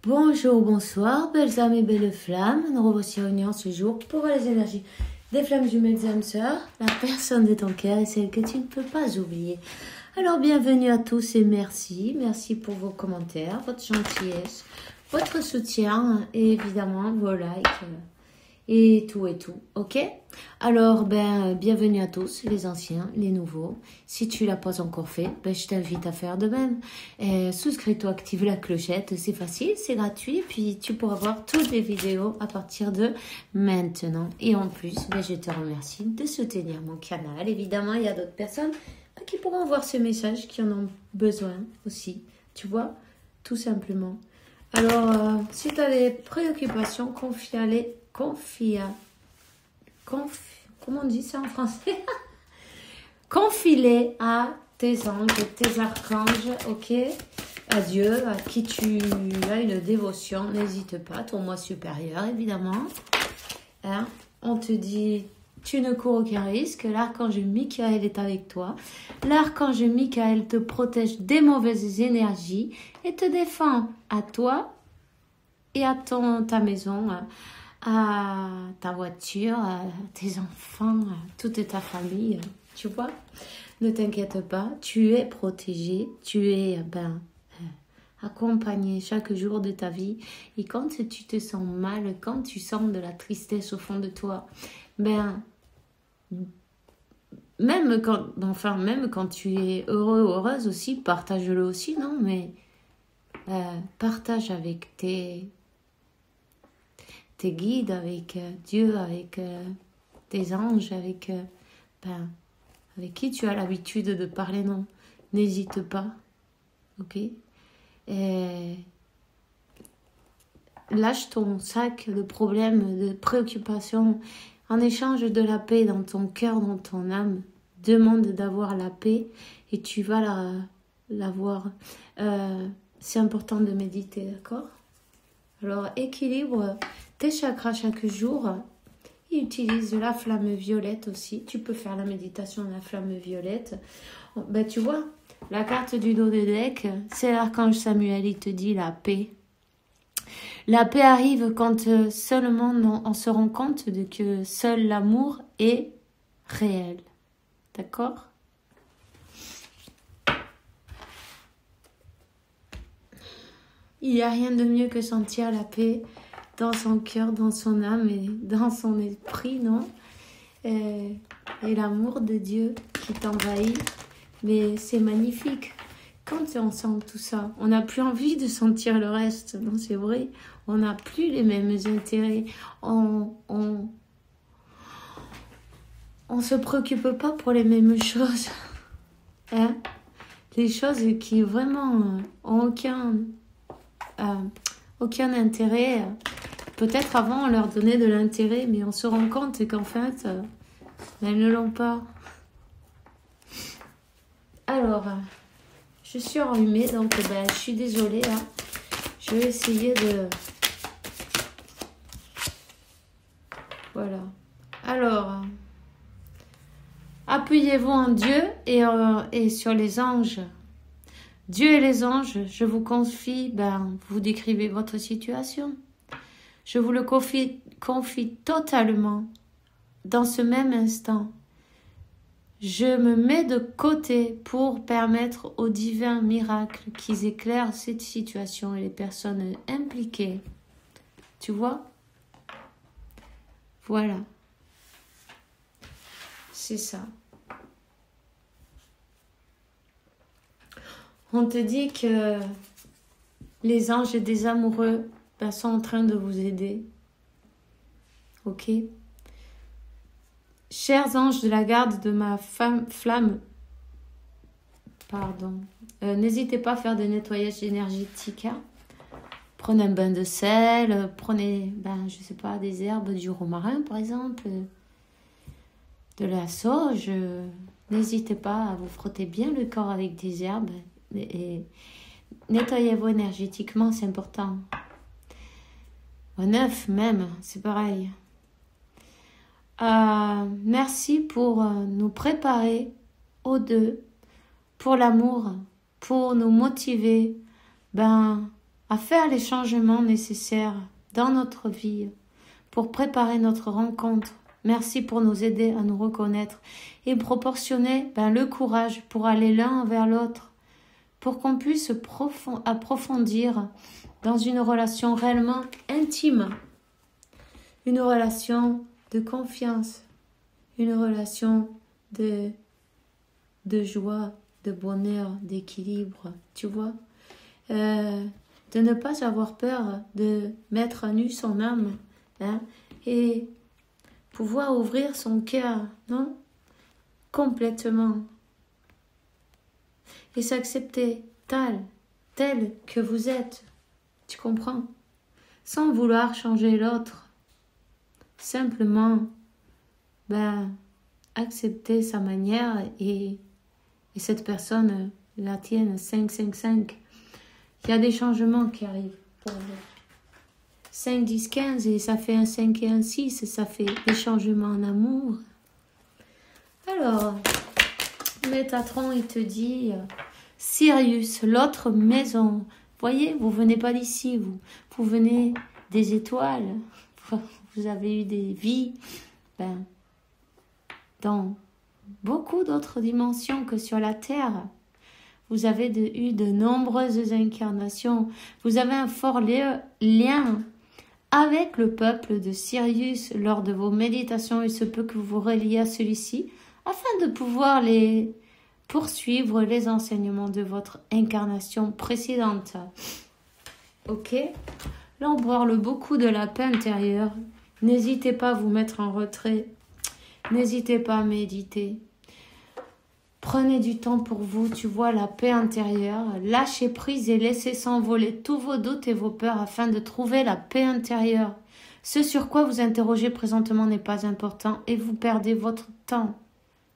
Bonjour, bonsoir, belles âmes et belles flammes. Nous revoici réunis en ce jour pour voir les énergies des flammes jumelles et âmes sœurs, la personne de ton cœur et celle que tu ne peux pas oublier. Alors, bienvenue à tous et merci. Merci pour vos commentaires, votre gentillesse, votre soutien et évidemment vos likes et tout, ok? Alors, bienvenue à tous, les anciens, les nouveaux. Si tu l'as pas encore fait, je t'invite à faire de même. Souscris-toi, active la clochette, c'est facile, c'est gratuit, puis tu pourras voir toutes les vidéos à partir de maintenant. Et en plus, je te remercie de soutenir mon canal. Évidemment, il y a d'autres personnes qui pourront voir ce message, qui en ont besoin aussi, tu vois, tout simplement. Alors, si tu as des préoccupations, comment on dit ça en français? Confie-les à tes anges, tes archanges, ok? À Dieu, à qui tu as une dévotion, n'hésite pas, ton moi supérieur, évidemment. Hein? On te dit, tu ne cours aucun risque, l'archange Michael est avec toi. L'archange Michael te protège des mauvaises énergies et te défend à toi et à ta maison, à ta voiture, à tes enfants, à toute ta famille, tu vois. Ne t'inquiète pas, tu es protégé, tu es accompagné chaque jour de ta vie. Et quand tu te sens mal, quand tu sens de la tristesse au fond de toi, même quand tu es heureux ou heureuse aussi, partage-le aussi, non? Mais partage avec tes guides, avec Dieu, avec tes anges, avec qui tu as l'habitude de parler, non? N'hésite pas, ok? Lâche ton sac de problèmes, de préoccupations, en échange de la paix dans ton cœur, dans ton âme. Demande d'avoir la paix et tu vas l'avoir. C'est important de méditer, d'accord? Alors, équilibre tes chakras chaque jour. Et utilise la flamme violette aussi. Tu peux faire la méditation de la flamme violette. Tu vois, la carte du dos de deck, c'est l'archange Samuel. Il te dit la paix. La paix arrive quand seulement on se rend compte de que seul l'amour est réel. D'accord ? Il n'y a rien de mieux que sentir la paix dans son cœur, dans son âme et dans son esprit, non? Et l'amour de Dieu qui t'envahit. Mais c'est magnifique. Quand on sent tout ça, on n'a plus envie de sentir le reste. Non, c'est vrai. On n'a plus les mêmes intérêts. On se préoccupe pas pour les mêmes choses. Hein? Les choses qui vraiment ont aucun intérêt. Peut-être avant on leur donnait de l'intérêt, mais on se rend compte qu'en fait, elles ne l'ont pas. Alors, je suis enrhumée, donc je suis désolée. Hein. Je vais essayer de... Voilà. Alors, appuyez-vous en Dieu et sur les anges. Dieu et les anges, je vous confie, vous décrivez votre situation. Je vous le confie totalement dans ce même instant. Je me mets de côté pour permettre aux divins miracles qu'ils éclairent cette situation et les personnes impliquées. Tu vois? Voilà. C'est ça. On te dit que les anges des amoureux sont en train de vous aider. Ok? Chers anges de la garde de ma flamme, n'hésitez pas à faire des nettoyages énergétiques. Hein? Prenez un bain de sel, prenez, je sais pas, des herbes, du romarin par exemple, de la sauge. N'hésitez pas à vous frotter bien le corps avec des herbes et nettoyez-vous énergétiquement, c'est important. Au œuf même, c'est pareil. Merci pour nous préparer aux deux, pour l'amour, pour nous motiver à faire les changements nécessaires dans notre vie pour préparer notre rencontre. Merci pour nous aider à nous reconnaître et proportionner le courage pour aller l'un vers l'autre, pour qu'on puisse approfondir dans une relation réellement intime, une relation de confiance, une relation de joie, de bonheur, d'équilibre, tu vois. De ne pas avoir peur de mettre à nu son âme, hein, et pouvoir ouvrir son cœur, non? Complètement. Et s'accepter tel que vous êtes, tu comprends? Sans vouloir changer l'autre. Simplement, accepter sa manière et cette personne la tienne 5. Il y a des changements qui arrivent pour vous. 5, 10, 15 et ça fait un 5 et un 6, ça fait des changements en amour. Alors, Métatron, il te dit, Sirius, l'autre maison. Voyez, vous venez pas d'ici, vous venez des étoiles. Vous avez eu des vies dans beaucoup d'autres dimensions que sur la Terre. Vous avez eu de nombreuses incarnations. Vous avez un fort lien avec le peuple de Sirius lors de vos méditations. Il se peut que vous vous reliez à celui-ci afin de pouvoir poursuivre les enseignements de votre incarnation précédente. Ok? Là, on parle beaucoup de la paix intérieure. N'hésitez pas à vous mettre en retrait. N'hésitez pas à méditer. Prenez du temps pour vous, tu vois, la paix intérieure. Lâchez prise et laissez s'envoler tous vos doutes et vos peurs afin de trouver la paix intérieure. Ce sur quoi vous interrogez présentement n'est pas important et vous perdez votre temps.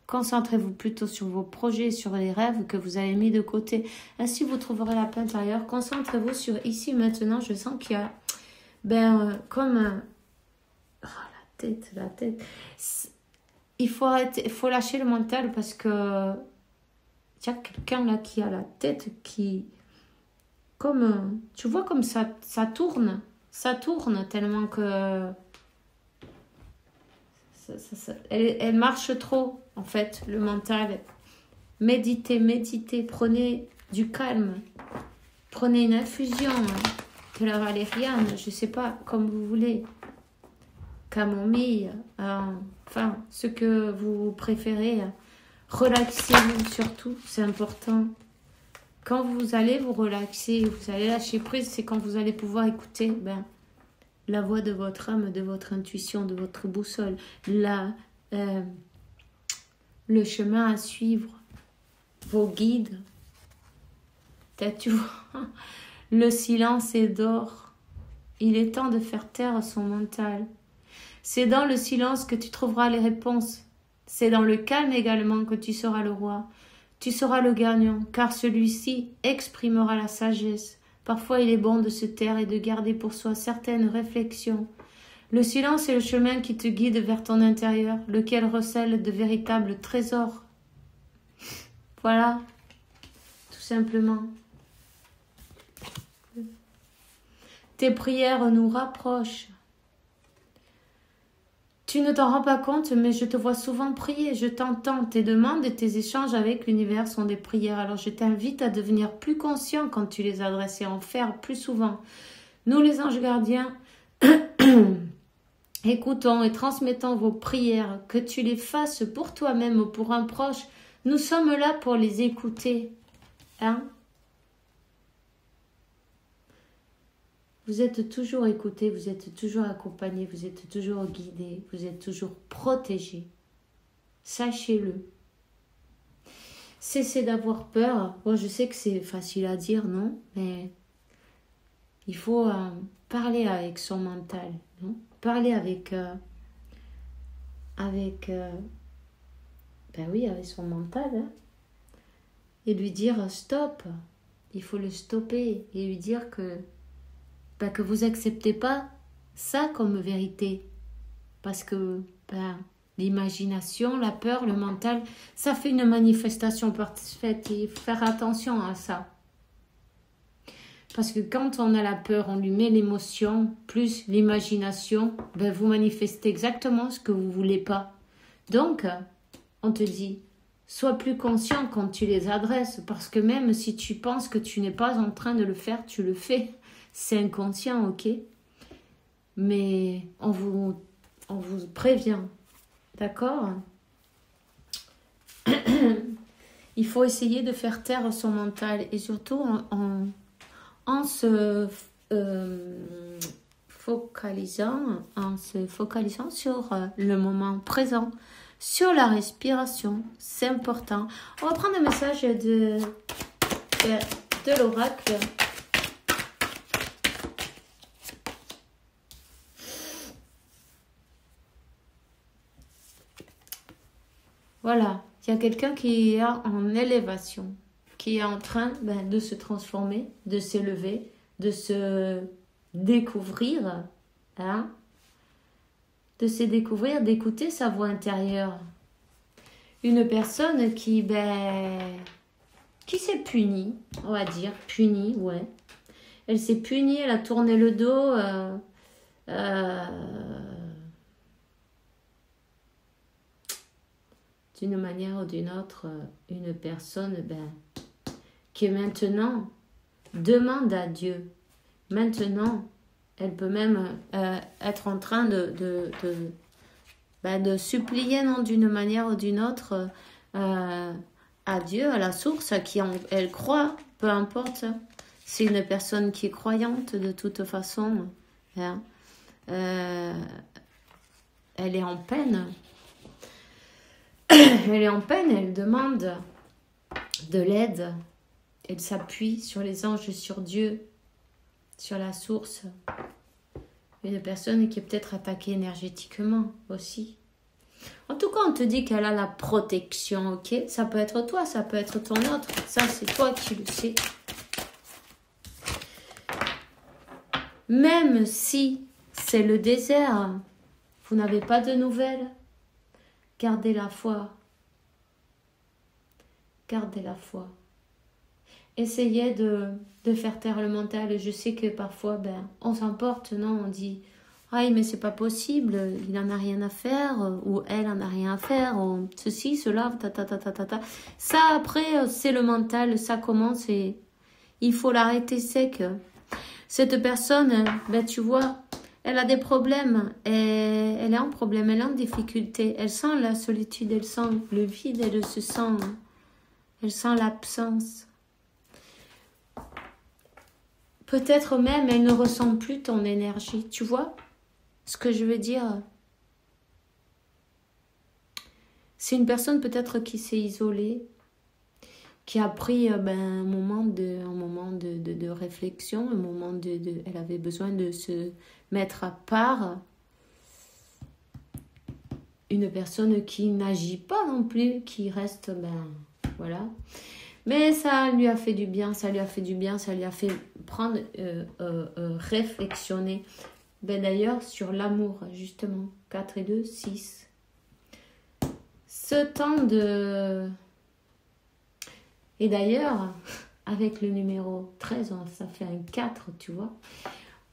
Concentrez-vous plutôt sur vos projets, sur les rêves que vous avez mis de côté. Ainsi, vous trouverez la paix intérieure. Concentrez-vous sur ici, maintenant. Je sens qu'il y a, la tête. Il faut lâcher le mental parce que il y a quelqu'un là qui a la tête qui, comme, tu vois, comme ça tourne tellement que elle marche trop, en fait, le mental. Méditez, prenez du calme, prenez une infusion de la valériane, je sais pas, comme vous voulez, camomille, enfin, ce que vous préférez. Relaxez-vous surtout, c'est important. Quand vous allez vous relaxer, vous allez lâcher prise, c'est quand vous allez pouvoir écouter la voix de votre âme, de votre intuition, de votre boussole, le chemin à suivre, vos guides. Peut-être, tu vois, le silence est d'or. Il est temps de faire taire son mental. C'est dans le silence que tu trouveras les réponses. C'est dans le calme également que tu seras le roi. Tu seras le gagnant, car celui-ci exprimera la sagesse. Parfois, il est bon de se taire et de garder pour soi certaines réflexions. Le silence est le chemin qui te guide vers ton intérieur, lequel recèle de véritables trésors. Voilà, tout simplement. Tes prières nous rapprochent. Tu ne t'en rends pas compte, mais je te vois souvent prier, je t'entends. Tes demandes et tes échanges avec l'univers sont des prières. Alors je t'invite à devenir plus conscient quand tu les adresses et à en faire plus souvent. Nous, les anges gardiens, écoutons et transmettons vos prières, que tu les fasses pour toi-même ou pour un proche. Nous sommes là pour les écouter. Hein? Vous êtes toujours écouté, vous êtes toujours accompagné, vous êtes toujours guidé, vous êtes toujours protégé. Sachez-le. Cessez d'avoir peur. Bon, je sais que c'est facile à dire, non? Mais il faut parler avec son mental, non? Parler avec son mental, hein? Et lui dire stop. Il faut le stopper et lui dire que vous acceptez pas ça comme vérité. Parce que l'imagination, la peur, le mental, ça fait une manifestation parfaite et faire attention à ça. Parce que quand on a la peur, on lui met l'émotion, plus l'imagination, ben vous manifestez exactement ce que vous voulez pas. Donc, on te dit, sois plus conscient quand tu les adresses, parce que même si tu penses que tu n'es pas en train de le faire, tu le fais. C'est inconscient, ok? Mais on vous prévient, d'accord? Il faut essayer de faire taire son mental et surtout en se focalisant sur le moment présent, sur la respiration, c'est important. On va prendre un message de l'oracle. Voilà, il y a quelqu'un qui est en élévation, qui est en train de se transformer, de s'élever, de se découvrir, hein, de se découvrir, d'écouter sa voix intérieure. Une personne qui s'est punie, on va dire, punie, ouais. Elle s'est punie, elle a tourné le dos, d'une manière ou d'une autre, une personne qui maintenant demande à Dieu. Maintenant, elle peut même être en train de supplier d'une manière ou d'une autre à Dieu, à la source, à qui elle croit, peu importe. C'est une personne qui est croyante de toute façon. Hein. Elle est en peine. Elle est en peine, elle demande de l'aide. Elle s'appuie sur les anges, sur Dieu, sur la source. Une personne qui est peut-être attaquée énergétiquement aussi. En tout cas, on te dit qu'elle a la protection, ok? Ça peut être toi, ça peut être ton autre. Ça, c'est toi qui le sais. Même si c'est le désert, vous n'avez pas de nouvelles, gardez la foi. Gardez la foi. Essayez de faire taire le mental. Je sais que parfois, on s'emporte, non? On dit, ah, mais c'est pas possible, il n'en a rien à faire, ou elle en a rien à faire, ou ceci, cela, ta. Ça, après, c'est le mental, ça commence et il faut l'arrêter sec. Cette personne, tu vois, elle a des problèmes, elle est en problème, elle est en difficulté, elle sent la solitude, elle sent le vide, elle sent l'absence. Peut-être même, elle ne ressent plus ton énergie, tu vois ce que je veux dire? C'est une personne peut-être qui s'est isolée, qui a pris un moment de réflexion, un moment elle avait besoin de se mettre à part. Une personne qui n'agit pas non plus, qui reste, voilà. Mais ça lui a fait du bien, ça lui a fait prendre, réflexionner. D'ailleurs, sur l'amour, justement, 4 et 2, 6. Ce temps de... Et d'ailleurs, avec le numéro 13, ça fait un 4, tu vois.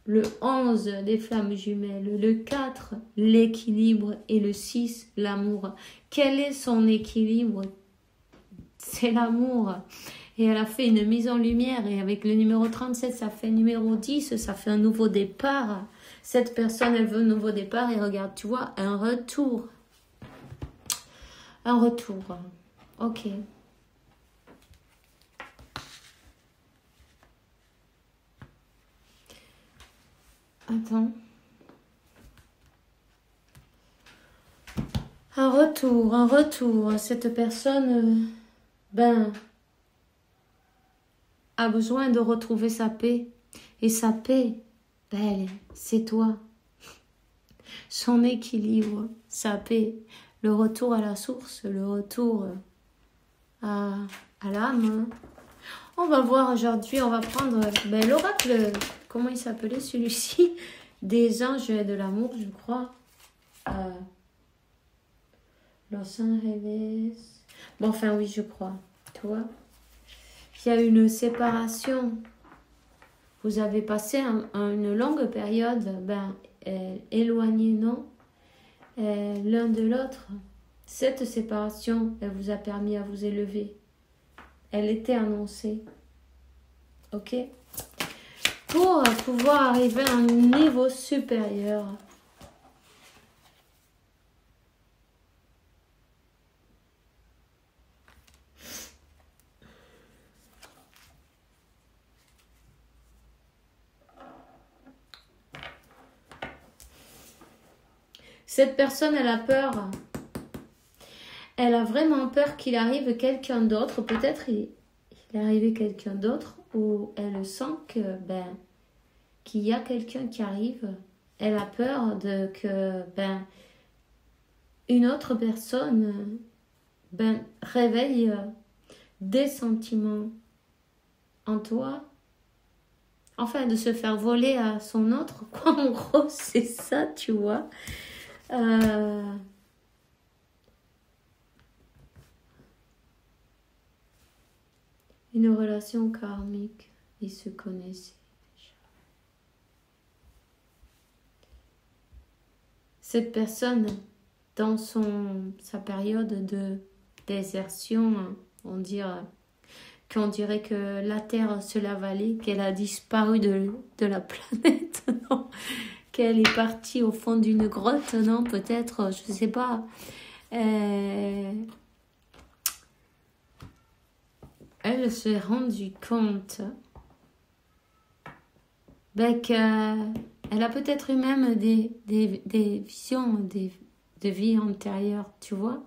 Le 11, des flammes jumelles. Le 4, l'équilibre. Et le 6, l'amour. Quel est son équilibre? C'est l'amour. Et elle a fait une mise en lumière. Et avec le numéro 37, ça fait numéro 10. Ça fait un nouveau départ. Cette personne, elle veut un nouveau départ. Et regarde, tu vois, un retour. Un retour. Ok. Attends. Un retour. Cette personne, a besoin de retrouver sa paix. Et sa paix, c'est toi. Son équilibre, sa paix. Le retour à la source, le retour à l'âme. On va voir aujourd'hui, on va prendre l'oracle, comment il s'appelait celui-ci? Des anges et de l'amour, je crois. Los Angeles. Bon, enfin oui, je crois. Tu vois, il y a une séparation. vous avez passé une longue période éloignés, non, l'un de l'autre. Cette séparation, elle vous a permis à vous élever. Elle était annoncée. Ok? Pour pouvoir arriver à un niveau supérieur. Cette personne, elle a peur. Elle a vraiment peur qu'il arrive quelqu'un d'autre. Peut-être il est arrivé quelqu'un d'autre ou elle sent que qu'il y a quelqu'un qui arrive. Elle a peur que une autre personne réveille des sentiments en toi. Enfin, de se faire voler à son autre. Quoi, en gros, c'est ça, tu vois. Une relation karmique, ils se connaissaient déjà. Cette personne, dans sa période de désertion, on dirait que la Terre se l'a avalée, qu'elle a disparu de la planète, non, qu'elle est partie au fond d'une grotte, non, peut-être, je ne sais pas. Elle s'est rendue compte qu'elle a peut-être eu même des visions de vie antérieure, tu vois.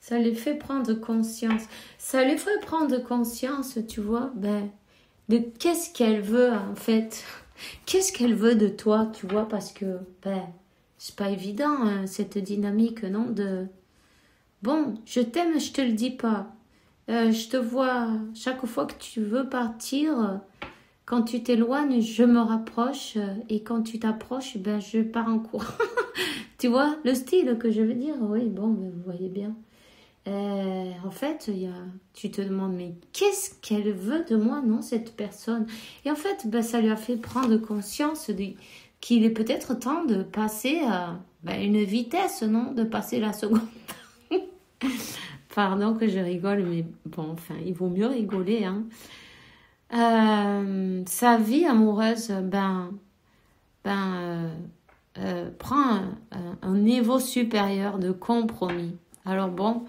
Ça lui fait prendre conscience. Ça lui fait prendre conscience, tu vois, de qu'est-ce qu'elle veut en fait. Qu'est-ce qu'elle veut de toi, tu vois, parce que c'est pas évident hein, cette dynamique, non, de bon, je t'aime, je te le dis pas. Je te vois chaque fois que tu veux partir. Quand tu t'éloignes, je me rapproche et quand tu t'approches, je pars en courant. Tu vois le style que je veux dire? Oui, bon, vous voyez bien. En fait, tu te demandes, mais qu'est-ce qu'elle veut de moi, non, cette personne? Et en fait, ça lui a fait prendre conscience qu'il est peut-être temps de passer à une vitesse, non? De passer la seconde. Pardon que je rigole, mais bon, enfin, il vaut mieux rigoler, hein. Sa vie amoureuse, prend un niveau supérieur de compromis. Alors bon,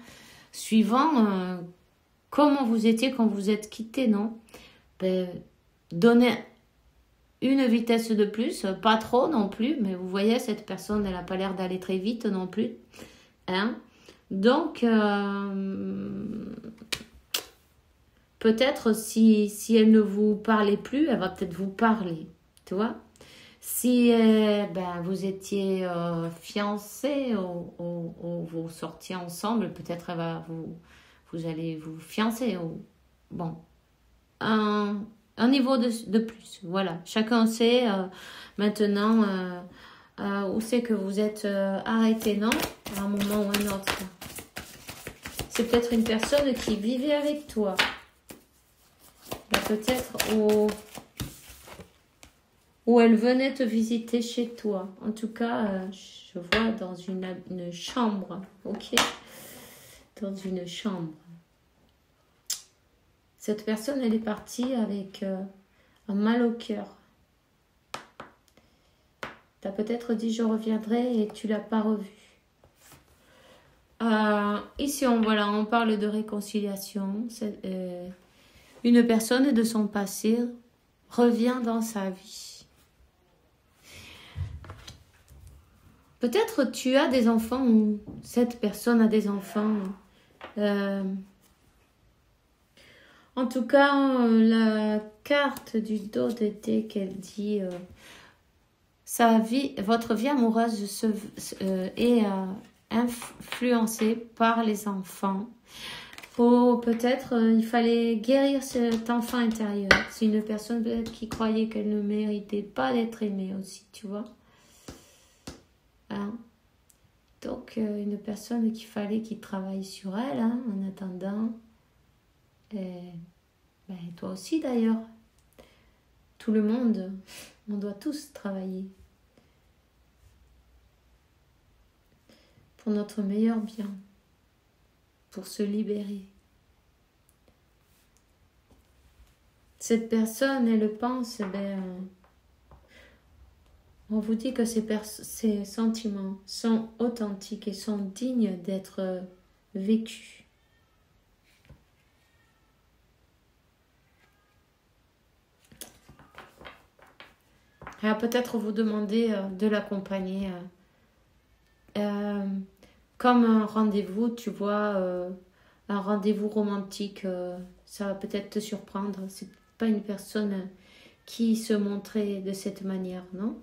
suivant comment vous étiez quand vous êtes quittés, non? Donnez une vitesse de plus, pas trop non plus, mais vous voyez, cette personne, elle n'a pas l'air d'aller très vite non plus. Hein? Donc, peut-être si elle ne vous parlait plus, elle va peut-être vous parler, tu vois? Si vous étiez fiancés ou vous sortiez ensemble, peut-être elle va vous allez vous fiancer. Bon, un niveau de plus. Voilà, chacun sait maintenant où c'est que vous êtes arrêté, non? À un moment ou un autre. C'est peut-être une personne qui vivait avec toi. Peut-être où elle venait te visiter chez toi. En tout cas, je vois dans une chambre, ok? Dans une chambre. Cette personne, elle est partie avec un mal au cœur. Tu as peut-être dit je reviendrai et tu l'as pas revu. Ici, on parle de réconciliation. Une personne de son passé revient dans sa vie. Peut-être tu as des enfants ou cette personne a des enfants. En tout cas, la carte du dos d'été qu'elle dit votre vie amoureuse est influencée par les enfants. Ou peut-être il fallait guérir cet enfant intérieur. C'est une personne peut-être qui croyait qu'elle ne méritait pas d'être aimée aussi, tu vois. Hein? Donc, une personne qu'il fallait qu'il travaille sur elle, hein, en attendant. Et, ben, toi aussi d'ailleurs. Tout le monde, on doit tous travailler. Pour notre meilleur bien. Pour se libérer. Cette personne, elle pense, on vous dit que ces sentiments sont authentiques et sont dignes d'être vécus. Alors peut-être vous demander de l'accompagner comme un rendez-vous, tu vois, un rendez-vous romantique, ça va peut-être te surprendre. C'est pas une personne qui se montrait de cette manière, non?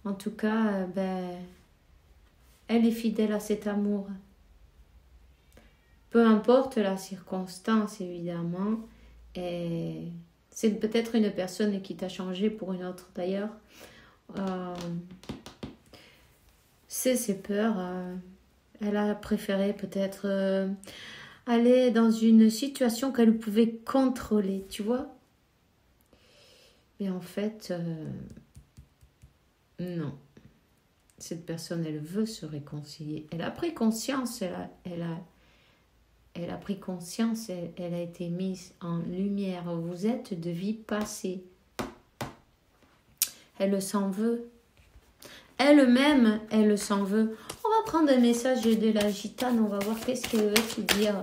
En tout cas, elle est fidèle à cet amour. Peu importe la circonstance, évidemment. Et c'est peut-être une personne qui t'a changé pour une autre, d'ailleurs. C'est ses peurs. Elle a préféré peut-être aller dans une situation qu'elle pouvait contrôler, tu vois. Mais en fait, non. Cette personne, elle veut se réconcilier. Elle a pris conscience, elle a pris conscience, elle a été mise en lumière. Vous êtes de vie passée. Elle s'en veut. Elle-même, elle s'en veut. On va prendre un message de la gitane, on va voir qu'est-ce qu'elle veut te dire.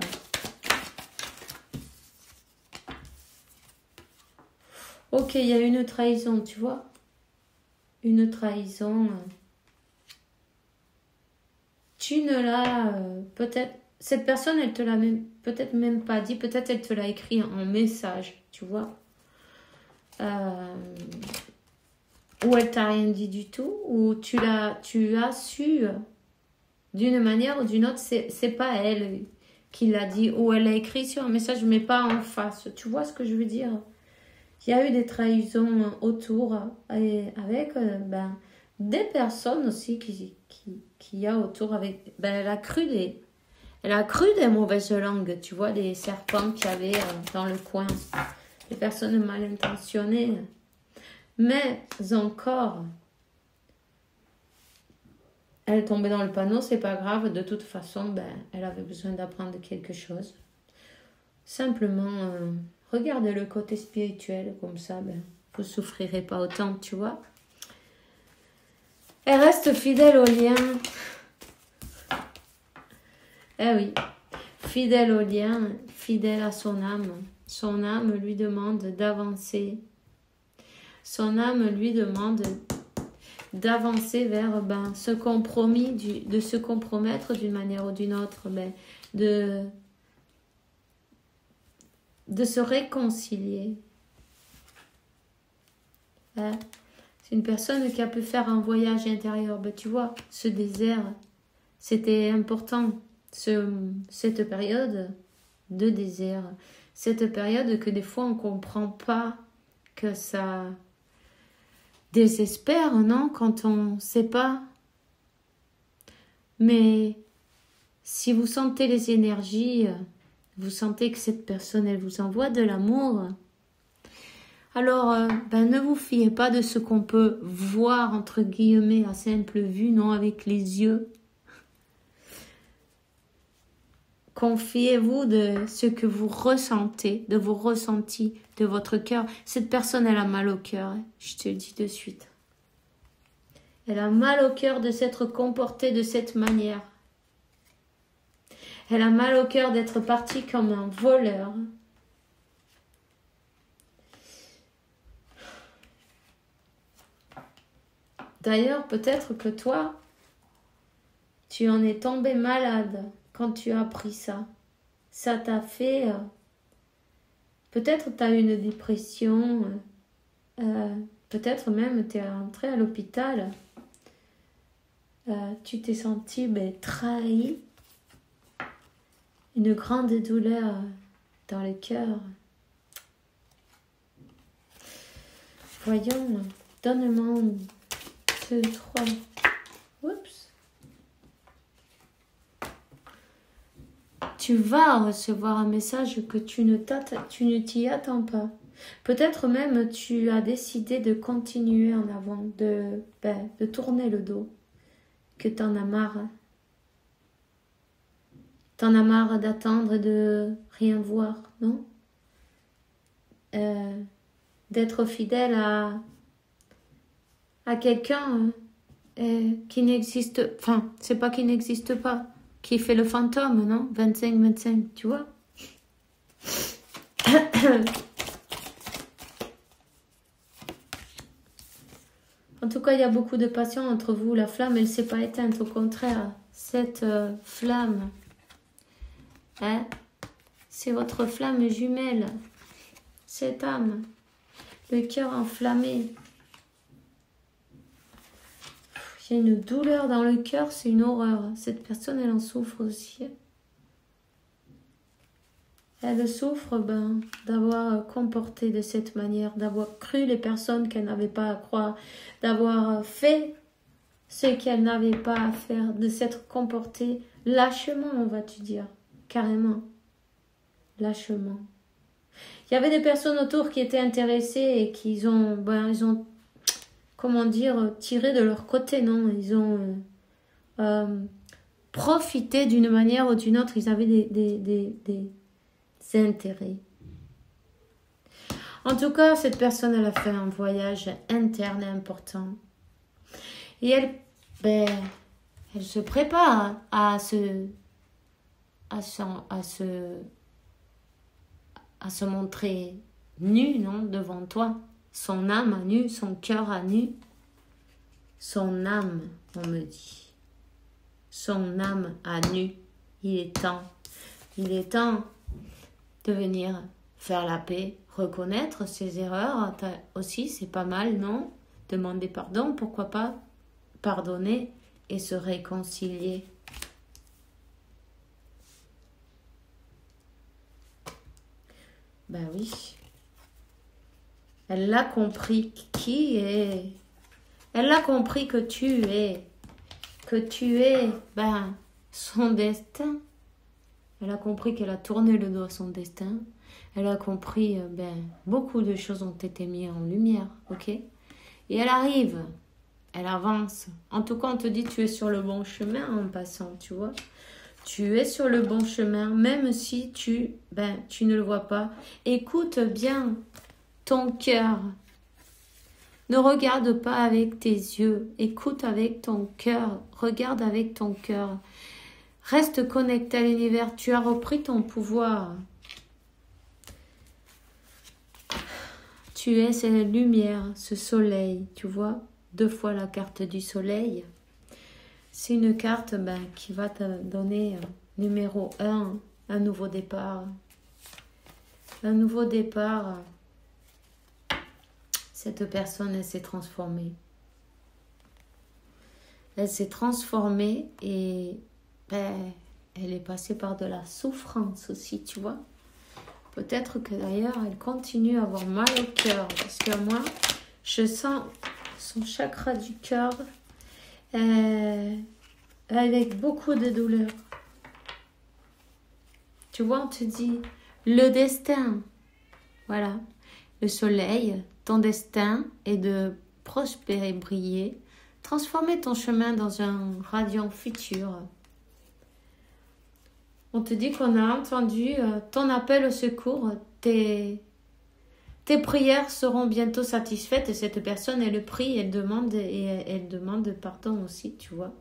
Ok, il y a une trahison, tu vois. Une trahison. Tu ne l'as peut-être... Cette personne, elle te l'a peut-être même pas dit. Peut-être elle te l'a écrit en message, tu vois. Ou elle t'a rien dit du tout. Ou tu as su d'une manière ou d'une autre. C'est pas elle qui l'a dit. Ou elle l'a écrit sur un message, mais pas en face. Tu vois ce que je veux dire? Il y a eu des trahisons autour avec des personnes aussi qui y a autour avec. Elle a cru des mauvaises langues, tu vois, des serpents qu'il y avait dans le coin, des personnes mal intentionnées. Mais encore, elle est tombée dans le panneau, c'est pas grave. De toute façon, elle avait besoin d'apprendre quelque chose. Simplement. Regardez le côté spirituel, comme ça, vous ne souffrirez pas autant, tu vois. Elle reste fidèle au lien. Eh oui, fidèle au lien, fidèle à son âme. Son âme lui demande d'avancer. Son âme lui demande d'avancer vers ce compromis, de se compromettre d'une manière ou d'une autre, de se réconcilier. C'est une personne qui a pu faire un voyage intérieur. Tu vois, ce désert, c'était important. Cette période de désert, cette période que des fois on ne comprend pas, que ça désespère, non? Quand on ne sait pas. Mais si vous sentez les énergies, vous sentez que cette personne, elle vous envoie de l'amour. Alors, ne vous fiez pas de ce qu'on peut voir, entre guillemets, à simple vue, non, avec les yeux. Confiez-vous de ce que vous ressentez, de vos ressentis, de votre cœur. Cette personne, elle a mal au cœur, je te le dis de suite. Elle a mal au cœur de s'être comportée de cette manière. Elle a mal au cœur d'être partie comme un voleur. D'ailleurs, peut-être que toi, tu en es tombé malade quand tu as appris ça. Ça t'a fait... peut-être tu as eu une dépression. Peut-être même tu es rentré à l'hôpital. Tu t'es senti trahi. Une grande douleur dans le cœur. Voyons, donne-moi 2, 3. Oups. tu vas recevoir un message que tu ne t'y attends pas. Peut-être même tu as décidé de continuer en avant, de tourner le dos, que t'en as marre. T'en as marre d'attendre et de rien voir, non? D'être fidèle à quelqu'un qui n'existe, enfin, c'est pas qui n'existe pas, qui fait le fantôme, non? 25, tu vois? En tout cas, il y a beaucoup de passion entre vous. La flamme, elle ne s'est pas éteinte. Au contraire, cette flamme, hein, c'est votre flamme jumelle. Cette âme, le cœur enflammé. J'ai une douleur dans le cœur, c'est une horreur. Cette personne, elle en souffre aussi. Elle souffre d'avoir comporté de cette manière, d'avoir cru les personnes qu'elle n'avait pas à croire, d'avoir fait ce qu'elle n'avait pas à faire, de s'être comportée lâchement, on va-tu dire, carrément, lâchement. Il y avait des personnes autour qui étaient intéressées et qui ils ont, comment dire, tiré de leur côté, non? Ils ont profité d'une manière ou d'une autre, ils avaient des intérêts. En tout cas, cette personne, elle a fait un voyage interne important. Et elle se prépare à se montrer nue, non, devant toi. Son âme à nu, son cœur à nu. Son âme, on me dit. Son âme à nu. Il est temps de venir faire la paix, reconnaître ses erreurs aussi, c'est pas mal, non? Demander pardon, pourquoi pas? Pardonner et se réconcilier. Ben oui. Elle l'a compris qui est. Elle a compris que tu es. Son destin. Elle a compris qu'elle a tourné le dos à son destin. Elle a compris, beaucoup de choses ont été mises en lumière, ok? Et elle arrive, elle avance. En tout cas, on te dit, tu es sur le bon chemin en passant, tu vois? Tu es sur le bon chemin, même si tu ne le vois pas. Écoute bien ton cœur. Ne regarde pas avec tes yeux. Écoute avec ton cœur. Regarde avec ton cœur. Reste connecté à l'univers. Tu as repris ton pouvoir. Tu es cette lumière, ce soleil. Tu vois, 2 fois la carte du soleil. C'est une carte qui va te donner numéro 1, un nouveau départ. Un nouveau départ. Cette personne, elle s'est transformée. Elle s'est transformée et elle est passée par de la souffrance aussi, tu vois. Peut-être que d'ailleurs, elle continue à avoir mal au cœur. Parce que moi, je sens son chakra du cœur avec beaucoup de douleur. Tu vois, on te dit, le destin. Voilà, le soleil, ton destin est de prospérer, briller, transformer ton chemin dans un radiant futur. On te dit qu'on a entendu ton appel au secours, tes prières seront bientôt satisfaites et cette personne, elle le prie, elle demande pardon aussi, tu vois.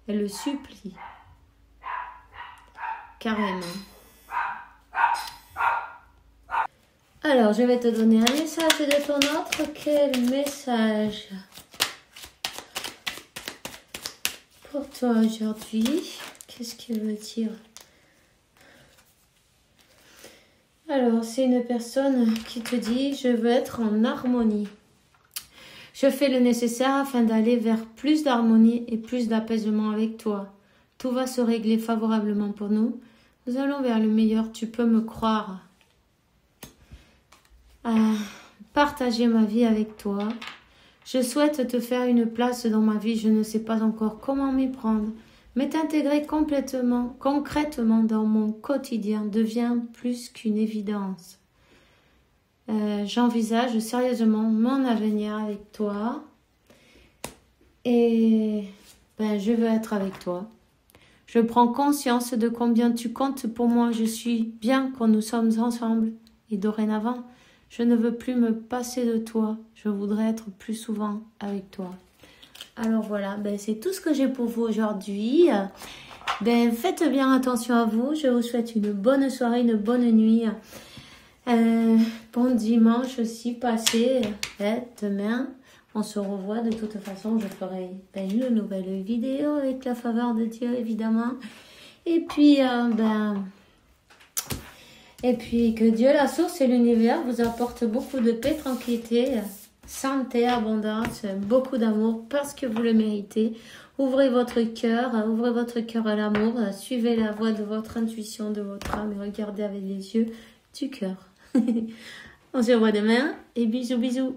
Elle le supplie. Carrément. Alors, je vais te donner un message de ton autre. Quel message pour toi aujourd'hui? Qu'est-ce qu'il veut dire? Alors, c'est une personne qui te dit « Je veux être en harmonie. Je fais le nécessaire afin d'aller vers plus d'harmonie et plus d'apaisement avec toi. Tout va se régler favorablement pour nous. Nous allons vers le meilleur, tu peux me croire. Partager ma vie avec toi. Je souhaite te faire une place dans ma vie, je ne sais pas encore comment m'y prendre. mais t'intégrer complètement, concrètement dans mon quotidien devient plus qu'une évidence. J'envisage sérieusement mon avenir avec toi et je veux être avec toi. Je prends conscience de combien tu comptes pour moi. Je suis bien quand nous sommes ensemble et dorénavant, je ne veux plus me passer de toi. Je voudrais être plus souvent avec toi. Alors voilà, c'est tout ce que j'ai pour vous aujourd'hui. Faites bien attention à vous. Je vous souhaite une bonne soirée, une bonne nuit. Bon dimanche aussi passé. Demain, on se revoit. De toute façon, je ferai une nouvelle vidéo avec la faveur de Dieu, évidemment. Et puis, que Dieu, la source et l'univers vous apportent beaucoup de paix, tranquillité, santé, abondance, beaucoup d'amour parce que vous le méritez. Ouvrez votre cœur à l'amour, suivez la voie de votre intuition, de votre âme et regardez avec les yeux du cœur. On se revoit demain et bisous bisous.